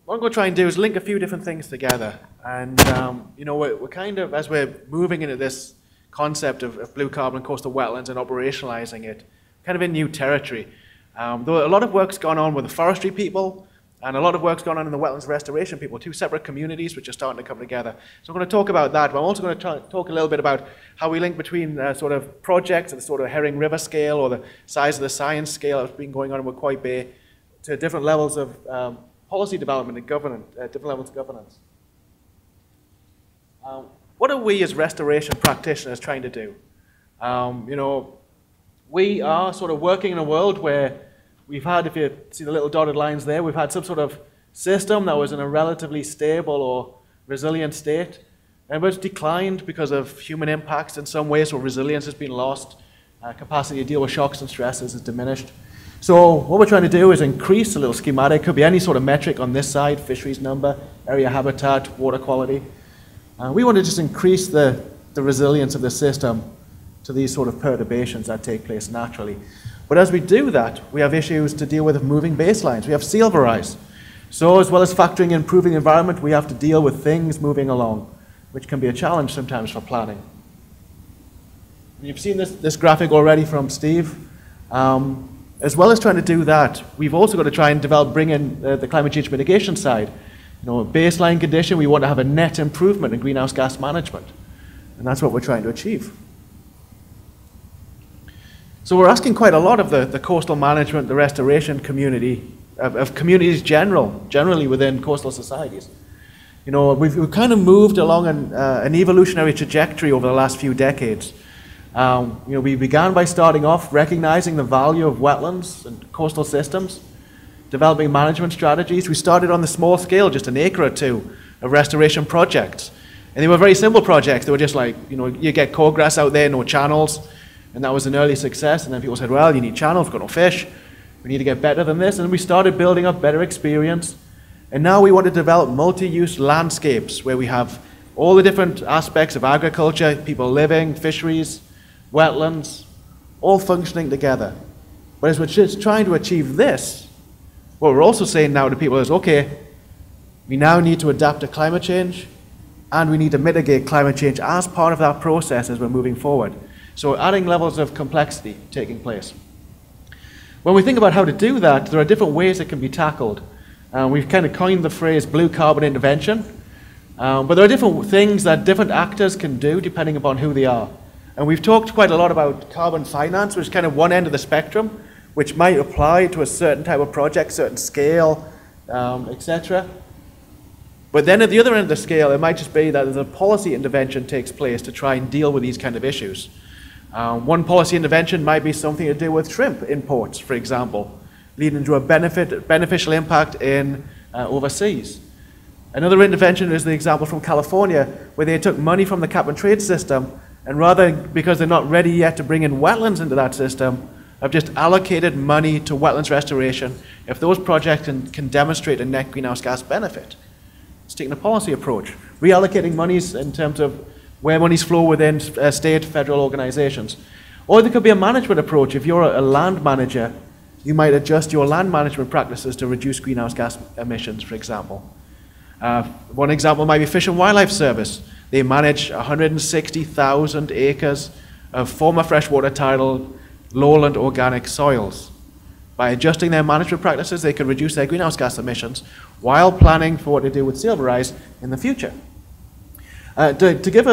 what I'm going to try and do is link a few different things together. And, you know, we're kind of, as we're moving into this concept of blue carbon and coastal wetlands and operationalizing it, kind of in new territory. Though a lot of work's gone on with the forestry people, and a lot of work's gone on in the wetlands restoration people, two separate communities which are starting to come together. So I'm going to talk about that, but I'm also going to talk a little bit about how we link between sort of projects at the sort of Herring River scale or the size of the science scale that's been going on in Quoit Bay to different levels of policy development and governance, different levels of governance. What are we as restoration practitioners trying to do? You know, we are sort of working in a world where we've had, if you see the little dotted lines there, we've had some sort of system that was in a relatively stable or resilient state, and it's declined because of human impacts in some ways, so resilience has been lost, capacity to deal with shocks and stresses is diminished. So what we're trying to do is increase a little schematic, could be any sort of metric on this side, fisheries number, area habitat, water quality. We want to just increase the resilience of the system to these sort of perturbations that take place naturally. But as we do that, we have issues to deal with moving baselines. We have sea level rise. So as well as factoring in improving the environment, we have to deal with things moving along, which can be a challenge sometimes for planning. You've seen this graphic already from Steve. As well as trying to do that, we've also got to try and bring in the climate change mitigation side. You know, a baseline condition, we want to have a net improvement in greenhouse gas management. And that's what we're trying to achieve. So we're asking quite a lot of the coastal management, the restoration community, of communities generally within coastal societies. You know, we've kind of moved along an evolutionary trajectory over the last few decades. You know, we began by starting off recognizing the value of wetlands and coastal systems, developing management strategies. We started on the small scale, just an acre or two of restoration projects. And they were very simple projects. They were just like, you know, you get cordgrass out there, no channels. And that was an early success. And then people said, well, you need channels, we've got no fish. We need to get better than this. And we started building up better experience. And now we want to develop multi-use landscapes where we have all the different aspects of agriculture, people living, fisheries, wetlands, all functioning together. But as we're just trying to achieve this, what we're also saying now to people is, okay, we now need to adapt to climate change, and we need to mitigate climate change as part of that process as we're moving forward. So adding levels of complexity taking place. When we think about how to do that, there are different ways it can be tackled. We've kind of coined the phrase blue carbon intervention, but there are different things that different actors can do depending upon who they are. And we've talked quite a lot about carbon finance, which is kind of one end of the spectrum, which might apply to a certain type of project, certain scale, etc. But then at the other end of the scale, it might just be that a policy intervention takes place to try and deal with these kind of issues. One policy intervention might be something to do with shrimp imports, for example, leading to a beneficial impact in overseas. Another intervention is the example from California, where they took money from the cap and trade system, and rather, because they're not ready yet to bring in wetlands into that system, have just allocated money to wetlands restoration if those projects can demonstrate a net greenhouse gas benefit. It's taking a policy approach, reallocating monies in terms of where monies flow within state, federal organizations. Or there could be a management approach. If you're a land manager, you might adjust your land management practices to reduce greenhouse gas emissions, for example. One example might be Fish and Wildlife Service. They manage 160,000 acres of former freshwater tidal lowland organic soils. By adjusting their management practices, they could reduce their greenhouse gas emissions while planning for what to do with sea level rise in the future. To give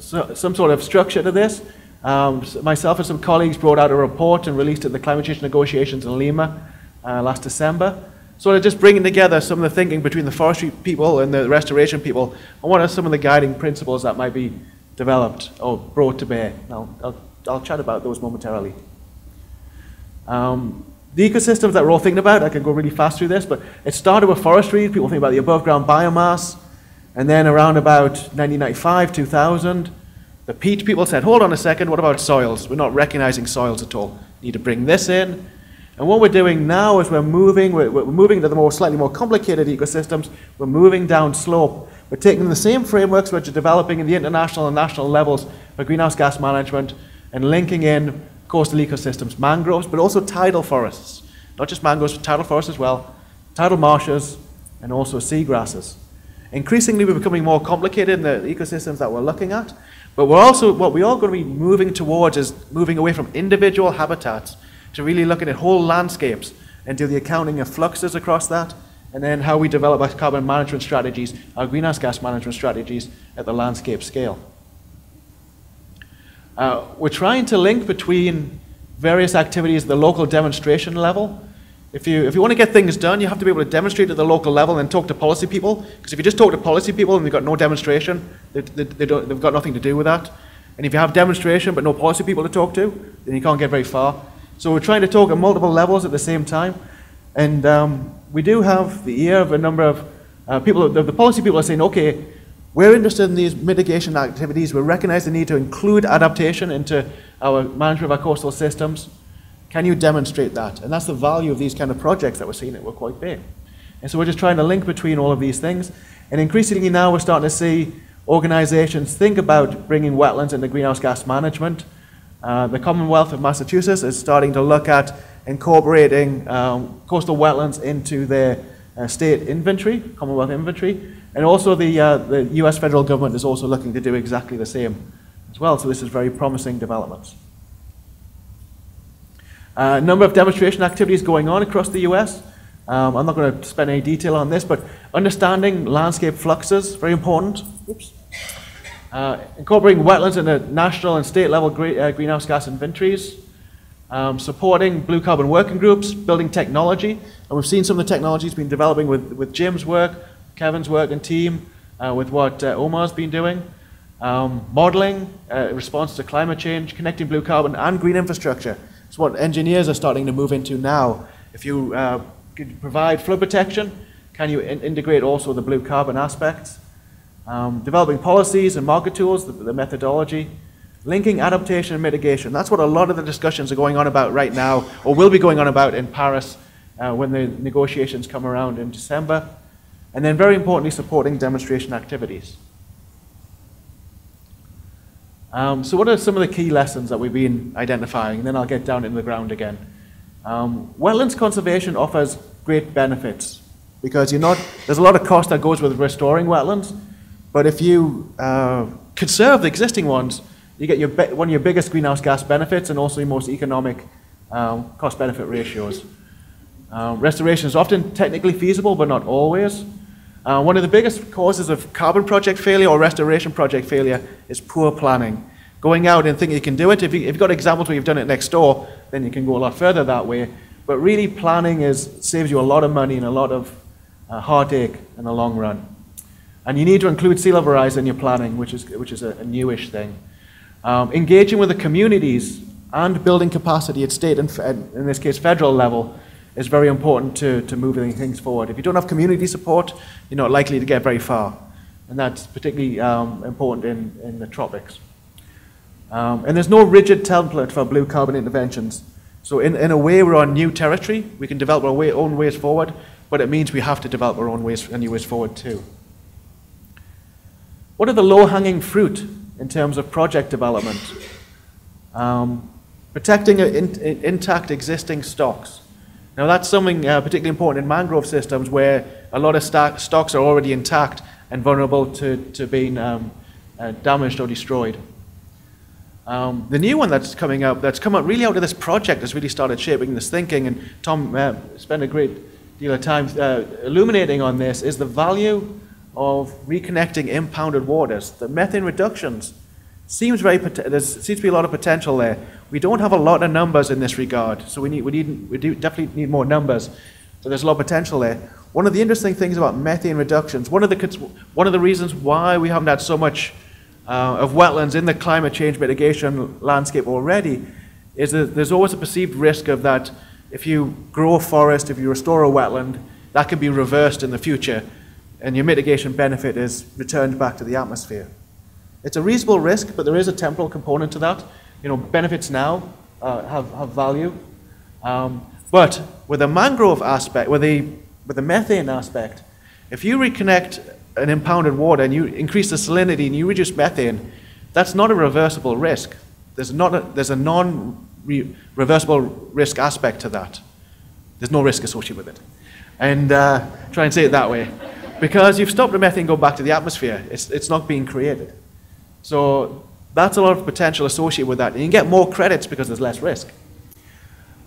some sort of structure to this, myself and some colleagues brought out a report and released it at the climate change negotiations in Lima last December. Sort of just bringing together some of the thinking between the forestry people and the restoration people, and what are some of the guiding principles that might be developed or brought to bear. I'll chat about those momentarily. The ecosystems that we're all thinking about, I can go really fast through this, but it started with forestry. People think about the above ground biomass. And then around about 1995, 2000, the peat people said, hold on a second, what about soils? We're not recognizing soils at all. We need to bring this in. And what we're doing now is we're moving to the slightly more complicated ecosystems. We're moving down slope. We're taking the same frameworks which are developing in the international and national levels for greenhouse gas management and linking in coastal ecosystems, mangroves, but also tidal forests. Not just mangroves, but tidal forests as well. Tidal marshes, and also seagrasses. Increasingly, we're becoming more complicated in the ecosystems that we're looking at, but what we are going to be moving towards is moving away from individual habitats to really looking at whole landscapes and do the accounting of fluxes across that, and then how we develop our carbon management strategies, our greenhouse gas management strategies at the landscape scale. We're trying to link between various activities at the local demonstration level. If you want to get things done, you have to be able to demonstrate at the local level and talk to policy people, because if you just talk to policy people and they've got no demonstration, they've got nothing to do with that. And if you have demonstration but no policy people to talk to, then you can't get very far. So we're trying to talk at multiple levels at the same time. And we do have the ear of a number of people. The policy people are saying, okay, we're interested in these mitigation activities. We recognize the need to include adaptation into our management of our coastal systems. Can you demonstrate that? And that's the value of these kind of projects that we're seeing that were quite big. And so we're just trying to link between all of these things. And increasingly now we're starting to see organizations think about bringing wetlands into greenhouse gas management. The Commonwealth of Massachusetts is starting to look at incorporating coastal wetlands into their state inventory, Commonwealth inventory. And also the US federal government is also looking to do exactly the same as well. So this is very promising developments. A number of demonstration activities going on across the US. I'm not going to spend any detail on this, but understanding landscape fluxes, very important. Oops. Incorporating wetlands into national and state level greenhouse gas inventories. Supporting blue carbon working groups, building technology. And we've seen some of the technologies been developing with Jim's work, Kevin's work and team, with what Omar's been doing. Modeling, response to climate change, connecting blue carbon and green infrastructure. It's what engineers are starting to move into now. If you could provide flood protection, can you integrate also the blue carbon aspects? Developing policies and market tools, the methodology. Linking adaptation and mitigation. That's what a lot of the discussions are going on about right now, or will be going on about in Paris when the negotiations come around in December. And then very importantly, supporting demonstration activities. So what are some of the key lessons that we've been identifying? And then I'll get down into the ground again. Wetlands conservation offers great benefits because there's a lot of cost that goes with restoring wetlands, but if you conserve the existing ones, you get one of your biggest greenhouse gas benefits and also your most economic cost-benefit ratios. Restoration is often technically feasible, but not always. One of the biggest causes of carbon project failure or restoration project failure is poor planning. Going out and thinking you can do it. If you've got examples where you've done it next door, then you can go a lot further that way. But really planning saves you a lot of money and a lot of heartache in the long run. And you need to include sea level rise in your planning, which is a newish thing. Engaging with the communities and building capacity at state and, in this case, federal level is very important to moving things forward. If you don't have community support, you're not likely to get very far. And that's particularly important in the tropics. And there's no rigid template for blue carbon interventions. So in a way, we're on new territory. We can develop our own ways forward, but it means we have to develop our own ways and new ways forward too. What are the low-hanging fruit in terms of project development? Protecting intact existing stocks. Now that's something particularly important in mangrove systems where a lot of stocks are already intact and vulnerable to being damaged or destroyed. The new one that's coming up, that's come up really out of this project, has really started shaping this thinking, and Tom spent a great deal of time illuminating on this, is the value of reconnecting impounded waters. The methane reductions there seems to be a lot of potential there. We don't have a lot of numbers in this regard, so we definitely need more numbers. So there's a lot of potential there. One of the interesting things about methane reductions, one of the reasons why we haven't had so much of wetlands in the climate change mitigation landscape already, is that there's always a perceived risk of that if you grow a forest, if you restore a wetland, that can be reversed in the future, and your mitigation benefit is returned back to the atmosphere. It's a reasonable risk, but there is a temporal component to that. Benefits now have value. But with the mangrove aspect, with the methane aspect, if you reconnect an impounded water and you increase the salinity and you reduce methane, that's not a reversible risk. There's a non-reversible risk aspect to that. There's no risk associated with it. and try and say it that way. Because you've stopped the methane going back to the atmosphere. It's not being created. So that's a lot of potential associated with that. And you can get more credits because there's less risk.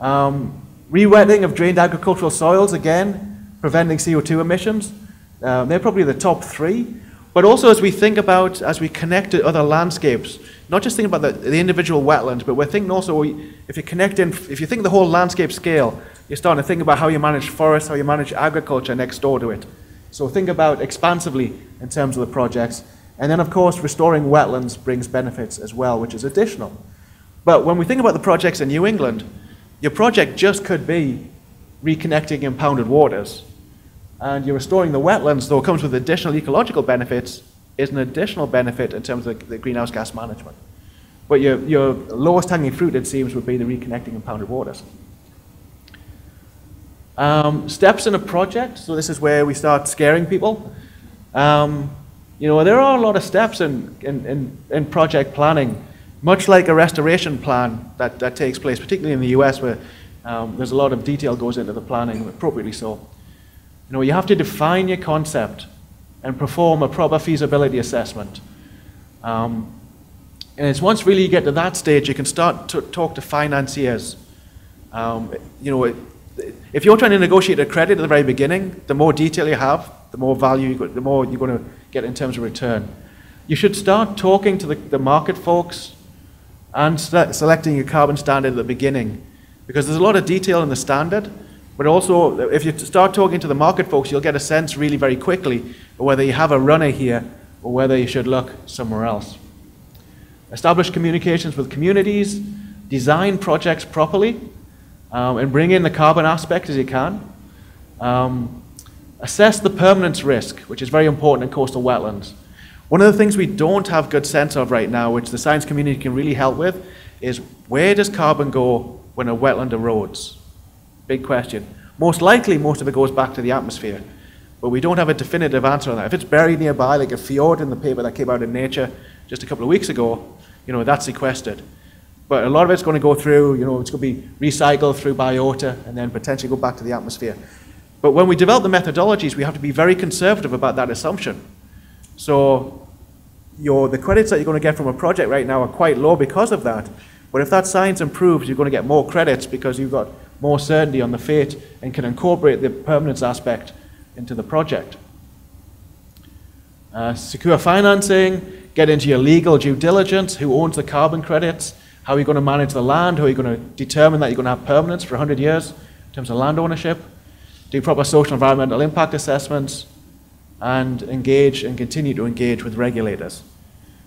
Re-wetting of drained agricultural soils, again, preventing CO2 emissions. They're probably the top three. But also as we think about, as we connect to other landscapes, not just thinking about the individual wetlands, but we're thinking also, if you connect in, if you think the whole landscape scale, you're starting to think about how you manage forests, how you manage agriculture next door to it. So think about expansively in terms of the projects. And then of course, restoring wetlands brings benefits as well, which is additional. But when we think about the projects in New England, your project just could be reconnecting impounded waters. And you're restoring the wetlands, though it comes with additional ecological benefits, is an additional benefit in terms of the greenhouse gas management. But your lowest hanging fruit, it seems, would be the reconnecting impounded waters. Steps in a project, so this is where we start scaring people. You know, there are a lot of steps in project planning, much like a restoration plan that takes place, particularly in the US, where there's a lot of detail goes into the planning, appropriately so. You know, you have to define your concept and perform a proper feasibility assessment. And it's once really you get to that stage, you can start to talk to financiers. You know, if you're trying to negotiate a credit at the very beginning, the more detail you have, the more value, the more you're going to get in terms of return. You should start talking to the market folks and selecting your carbon standard at the beginning, because there's a lot of detail in the standard. But also, if you start talking to the market folks, you'll get a sense really very quickly of whether you have a runner here or whether you should look somewhere else. Establish communications with communities, design projects properly, and bring in the carbon aspect as you can. Assess the permanence risk, which is very important in coastal wetlands. One of the things we don't have good sense of right now, which the science community can really help with, is where does carbon go when a wetland erodes? Big question. Most likely, most of it goes back to the atmosphere, but we don't have a definitive answer on that. If it's buried nearby, like a fjord in the paper that came out in Nature just a couple of weeks ago, you know, that's sequestered. But a lot of it's going to go through, you know, it's going to be recycled through biota and then potentially go back to the atmosphere. But when we develop the methodologies, we have to be very conservative about that assumption. So the credits that you're going to get from a project right now are quite low because of that. But if that science improves, you're going to get more credits because you've got more certainty on the fate and can incorporate the permanence aspect into the project. Secure financing, get into your legal due diligence, who owns the carbon credits, how are you going to manage the land, how are you going to determine that you're going to have permanence for 100 years in terms of land ownership, do proper social and environmental impact assessments, and engage and continue to engage with regulators.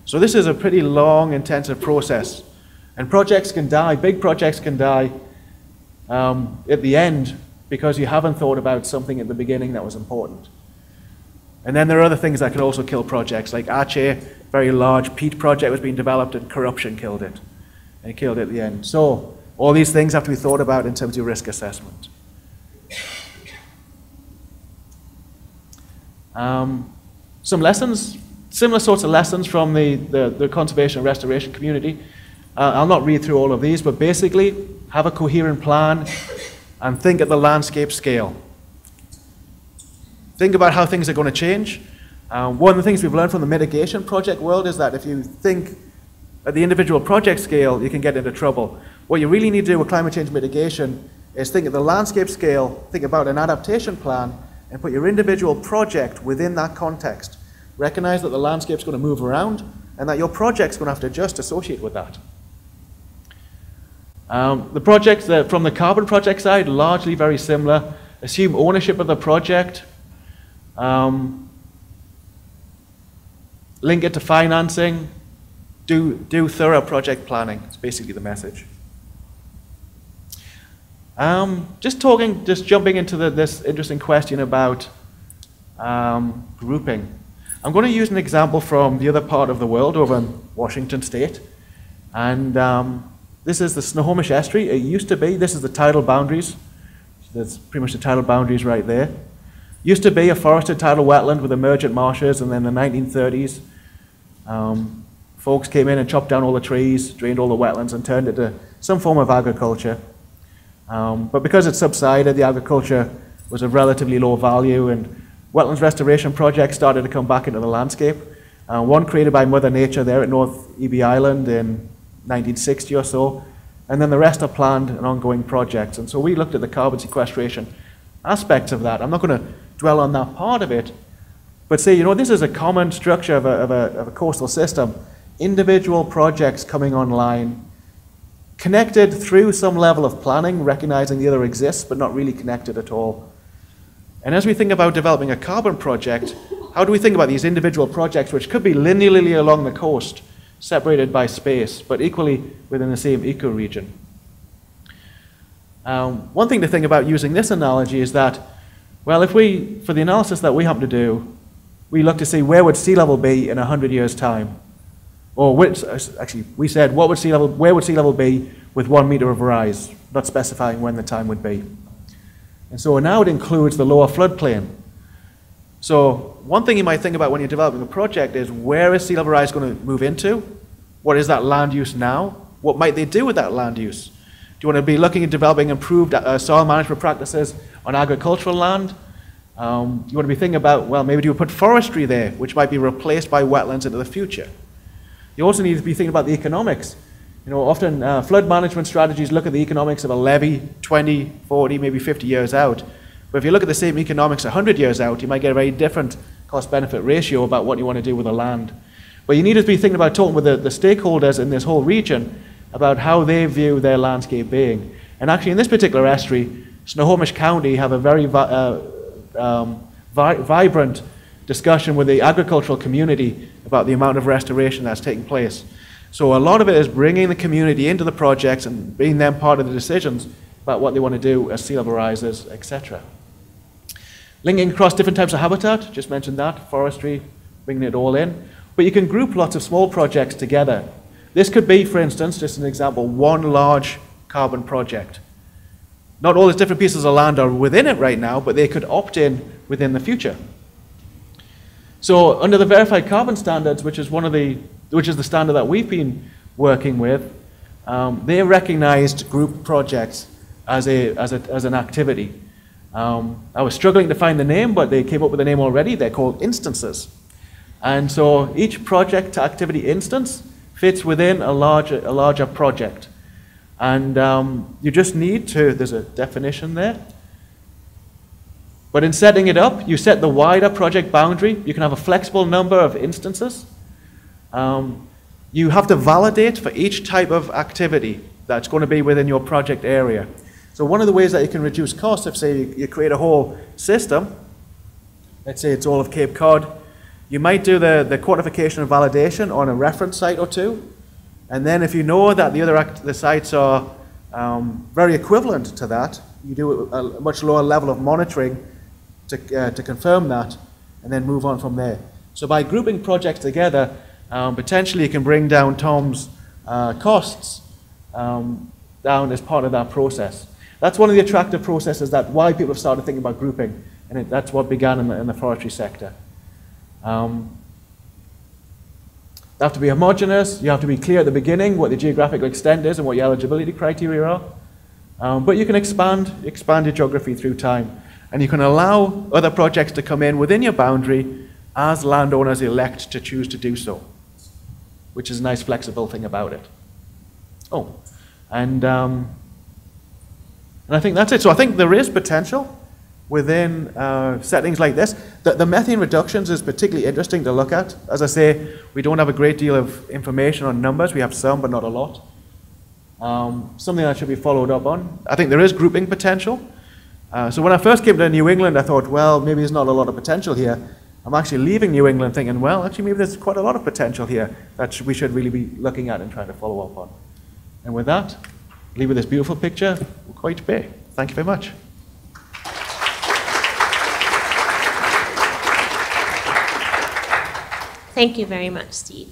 So this is a pretty long, intensive process. And projects can die, big projects can die at the end because you haven't thought about something at the beginning that was important. And then there are other things that can also kill projects, like Aceh, very large peat project was being developed and corruption killed it. And it killed it at the end. So all these things have to be thought about in terms of your risk assessment. Some lessons, similar sorts of lessons from the conservation and restoration community. I'll not read through all of these, but basically, have a coherent plan and think at the landscape scale. Think about how things are going to change. One of the things we've learned from the mitigation project world is that if you think at the individual project scale, you can get into trouble. What you really need to do with climate change mitigation is think at the landscape scale, think about an adaptation plan, and put your individual project within that context. Recognize that the landscape's going to move around and that your project's going to have to adjust associated with that. The projects from the carbon project side, largely very similar. Assume ownership of the project. Link it to financing. Do thorough project planning. It's basically the message. Just jumping into this interesting question about grouping. I'm going to use an example from the other part of the world, over in Washington State. And this is the Snohomish Estuary. It used to be, this is the tidal boundaries. That's pretty much the tidal boundaries right there. Used to be a forested tidal wetland with emergent marshes, and then in the 1930s, folks came in and chopped down all the trees, drained all the wetlands, and turned it to some form of agriculture. But because it subsided, the agriculture was of relatively low value, and wetlands restoration projects started to come back into the landscape. One created by Mother Nature there at North Eby Island in 1960 or so, and then the rest are planned and ongoing projects. And so we looked at the carbon sequestration aspects of that. I'm not going to dwell on that part of it, but say, this is a common structure of a coastal system. Individual projects coming online, connected through some level of planning, recognizing the other exists, but not really connected at all. And as we think about developing a carbon project, how do we think about these individual projects, which could be linearly along the coast, separated by space, but equally within the same ecoregion? One thing to think about using this analogy is that, well, if we, for the analysis that we happen to do, we look to see where would sea level be in 100 years' time. Or we said, where would sea level be with 1 meter of rise, not specifying when the time would be. And so now it includes the lower floodplain. So one thing you might think about when you're developing a project is, where is sea level rise going to move into? What is that land use now? What might they do with that land use? Do you want to be looking at developing improved soil management practices on agricultural land? You want to be thinking about, well, maybe do you put forestry there, which might be replaced by wetlands into the future? You also need to be thinking about the economics. Often flood management strategies look at the economics of a levee 20, 40, maybe 50 years out. But if you look at the same economics 100 years out, you might get a very different cost-benefit ratio about what you want to do with the land. But you need to be thinking about talking with the stakeholders in this whole region about how they view their landscape being. And actually, in this particular estuary, Snohomish County have a very vibrant discussion with the agricultural community about the amount of restoration that's taking place. So a lot of it is bringing the community into the projects and being them part of the decisions about what they want to do as sea level rises, etc. Linking across different types of habitat, just mentioned that, forestry, bringing it all in. But you can group lots of small projects together. This could be, for instance, just an example, one large carbon project. Not all these different pieces of land are within it right now, but they could opt in within the future. So under the verified carbon standards, which is the standard that we've been working with, they recognized group projects as an activity. I was struggling to find the name, but they came up with a name already. They're called instances. And so each project to activity instance fits within a larger project. And you just need to, there's a definition there. But in setting it up, you set the wider project boundary. You can have a flexible number of instances. You have to validate for each type of activity that's going to be within your project area. So one of the ways that you can reduce costs, if say you create a whole system, let's say it's all of Cape Cod, you might do the quantification and validation on a reference site or two. And then if you know that the sites are very equivalent to that, you do a much lower level of monitoring to confirm that, and then move on from there. So by grouping projects together, potentially you can bring down Tom's costs down as part of that process. That's one of the attractive processes that why people have started thinking about grouping, and that's what began in the forestry sector. They have to be homogeneous. You have to be clear at the beginning what the geographical extent is and what your eligibility criteria are. But you can expand your geography through time. And you can allow other projects to come in within your boundary as landowners elect to choose to do so, which is a nice flexible thing about it. Oh, and I think that's it. So I think there is potential within settings like this. The methane reductions is particularly interesting to look at. As I say, we don't have a great deal of information on numbers. We have some, but not a lot. Something that should be followed up on. I think there is grouping potential. So when I first came to New England, I thought, well, maybe there's not a lot of potential here. I'm actually leaving New England thinking, well, actually maybe there's quite a lot of potential here that we should really be looking at and trying to follow up on. And with that, leave with this beautiful picture, Quite Bay. Thank you very much. Thank you very much, Steve.